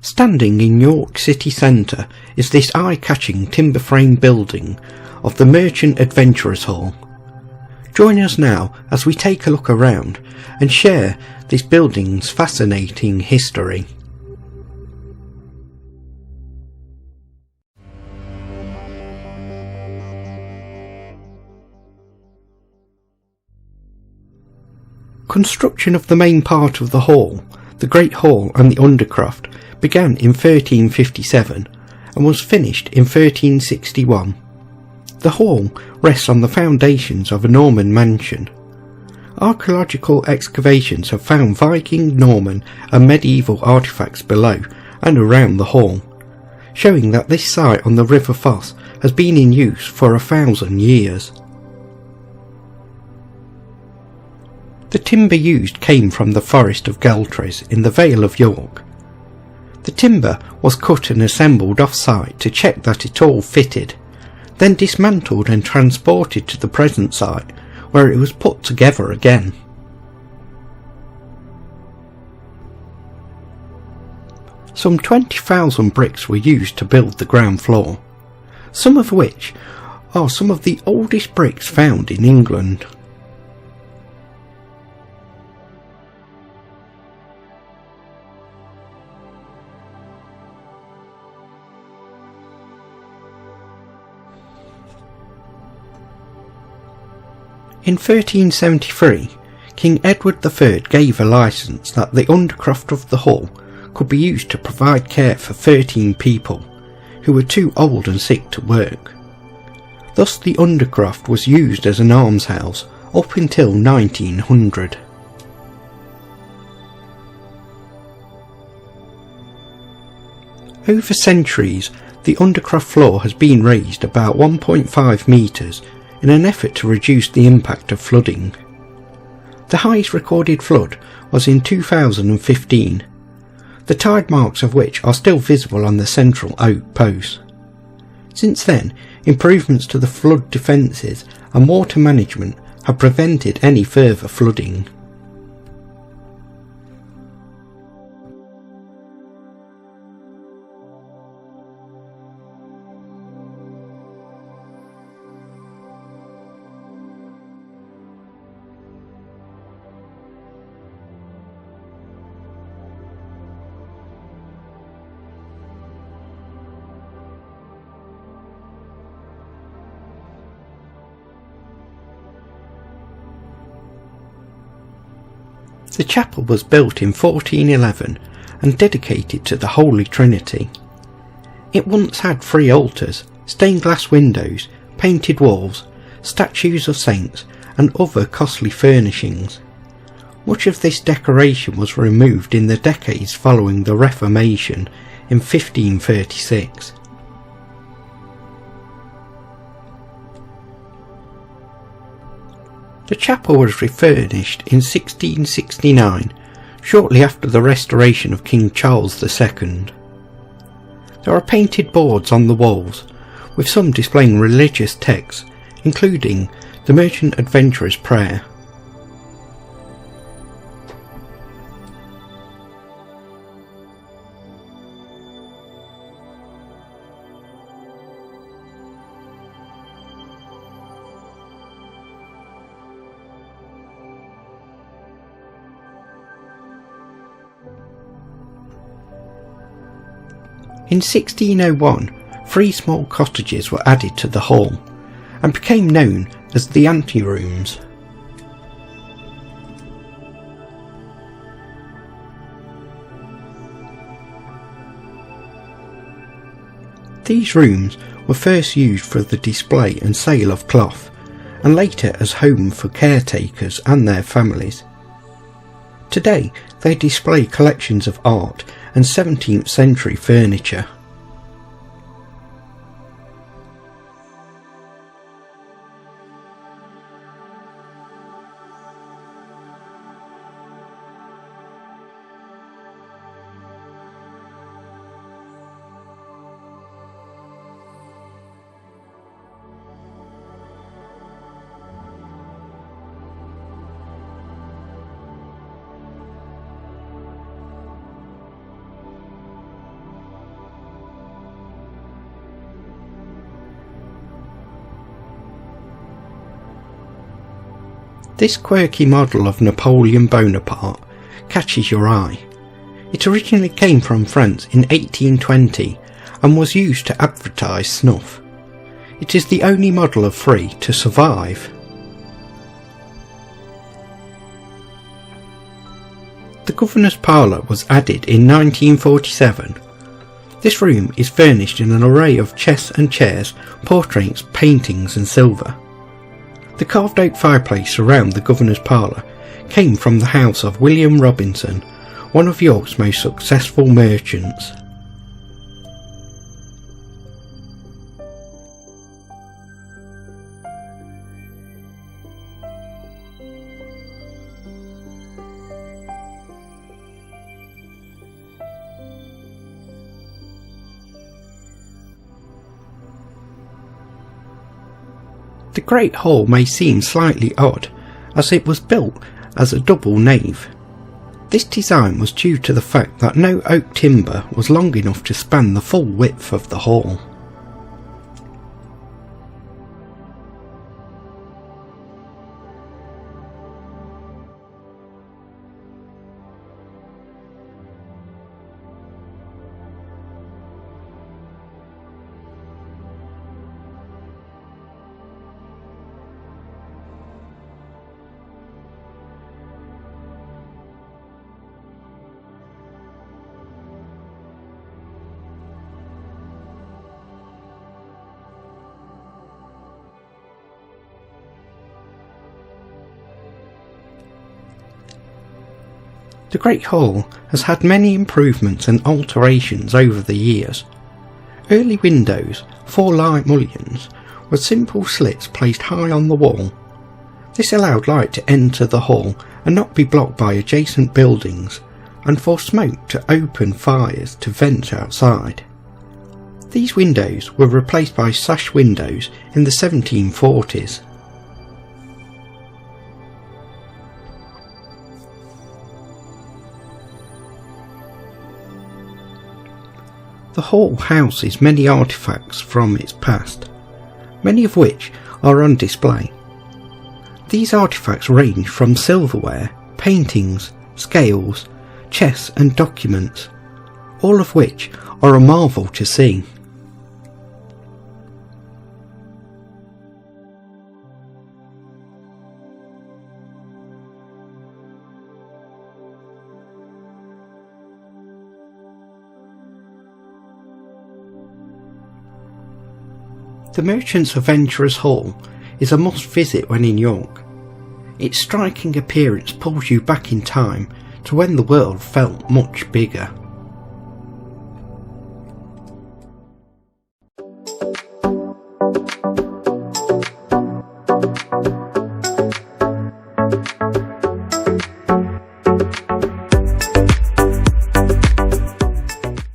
Standing in York city centre is this eye-catching timber frame building of the Merchant Adventurers Hall. Join us now as we take a look around and share this building's fascinating history. Construction of the main part of the hall, the Great Hall and the Undercroft, began in 1357 and was finished in 1361. The hall rests on the foundations of a Norman mansion. Archaeological excavations have found Viking, Norman and medieval artefacts below and around the hall, showing that this site on the River Foss has been in use for 1,000 years. The timber used came from the Forest of Galtres in the Vale of York. The timber was cut and assembled off-site to check that it all fitted, then dismantled and transported to the present site, where it was put together again. Some 20,000 bricks were used to build the ground floor, some of which are some of the oldest bricks found in England. In 1373, King Edward III gave a licence that the undercroft of the hall could be used to provide care for 13 people who were too old and sick to work. Thus the undercroft was used as an almshouse up until 1900. Over centuries, the undercroft floor has been raised about 1.5 metres in an effort to reduce the impact of flooding. The highest recorded flood was in 2015, the tide marks of which are still visible on the central oak post. Since then, improvements to the flood defences and water management have prevented any further flooding. The chapel was built in 1411 and dedicated to the Holy Trinity. It once had 3 altars, stained glass windows, painted walls, statues of saints and other costly furnishings. Much of this decoration was removed in the decades following the Reformation in 1536. The chapel was refurnished in 1669, shortly after the restoration of King Charles II. There are painted boards on the walls, with some displaying religious texts, including the Merchant Adventurer's Prayer. In 1601, 3 small cottages were added to the hall, and became known as the Anterooms. These rooms were first used for the display and sale of cloth, and later as home for caretakers and their families. Today they display collections of art and 17th century furniture. This quirky model of Napoleon Bonaparte catches your eye. It originally came from France in 1820 and was used to advertise snuff. It is the only model of 3 to survive. The Governor's Parlour was added in 1947. This room is furnished in an array of chests and chairs, portraits, paintings and silver. The carved oak fireplace around the Governor's Parlour came from the house of William Robinson, one of York's most successful merchants. The Great Hall may seem slightly odd, as it was built as a double nave. This design was due to the fact that no oak timber was long enough to span the full width of the hall. The Great Hall has had many improvements and alterations over the years. Early windows, 4 light mullions, were simple slits placed high on the wall. This allowed light to enter the hall and not be blocked by adjacent buildings, and for smoke to open fires to vent outside. These windows were replaced by sash windows in the 1740s. The hall houses many artefacts from its past, many of which are on display. These artefacts range from silverware, paintings, scales, chests and documents, all of which are a marvel to see. The Merchants' Adventurers Hall is a must visit when in York. Its striking appearance pulls you back in time to when the world felt much bigger.